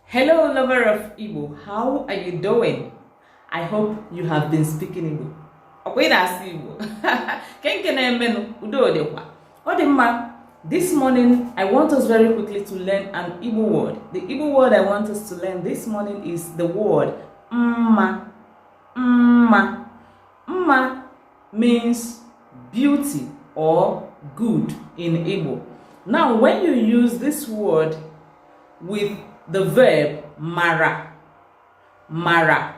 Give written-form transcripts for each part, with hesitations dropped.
Hello, lover of Igbo. How are you doing? I hope you have been speaking Igbo. Igbo. This morning, I want us very quickly to learn an Igbo word. The Igbo word I want us to learn this morning is the word mma. Mma. Mma means beauty or good in Igbo. Now, when you use this word with the verb mara, mara,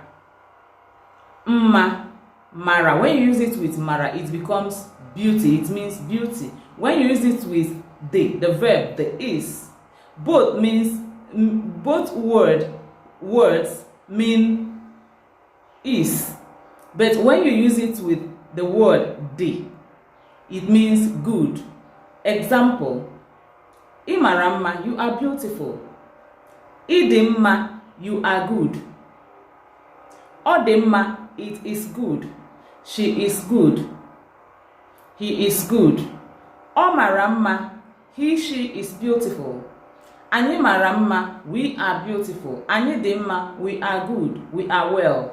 mma, mara. When you use it with mara, it becomes beauty. It means beauty. When you use it with the verb, the is, both words mean is. But when you use it with the word the, it means good. Example: Ịmara mma, you are beautiful. Ịdị mma, you are good. Ọ dị mma, it is good. She is good. He is good. Ọ mara mma, he, she is beautiful. Anyị mara mma, we are beautiful. Anyị dị mma, we are good. We are well.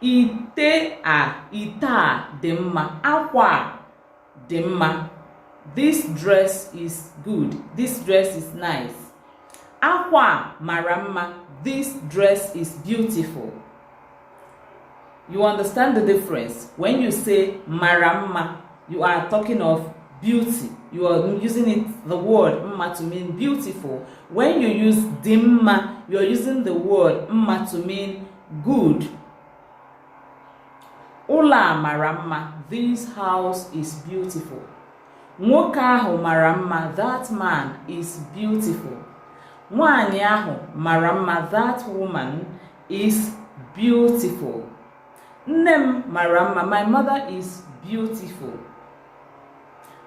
Ite a dị mma. Akwa dị mma. This dress is good. This dress is nice. Akwa mara mma. This dress is beautiful. You understand the difference? When you say mara mma, you are talking of beauty. You are using the word mma to mean beautiful. When you use dimma, you are using the word mma to mean good. Ụlọ mara mma. This house is beautiful. Nwoke ahụ mara mma. That man is beautiful. Nwaanyị ahụ mara mma. That woman is beautiful. Nne m mara mma. My mother is beautiful.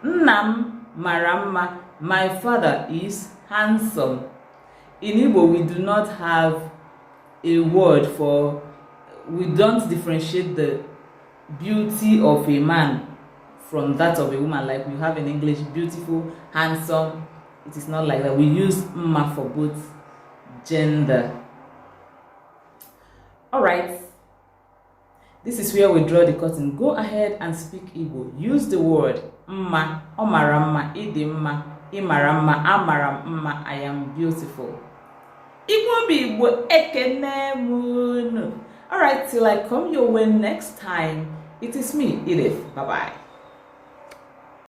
Nna m mara mma. My father is handsome. In Igbo, we do not have a word for, we don't differentiate the beauty of a man from that of a woman like we have in English: beautiful, handsome. It is not like that. We use mma for both gender. Alright, this is where we draw the curtain. Go ahead and speak Igbo. Use the word mma, ọmara mma, ịdị mma, ịmara mma, amara mma, I am beautiful. Igbo bụ Igbo, ekene munu. Alright, till I come your way next time, it is me, Edith. Bye-bye.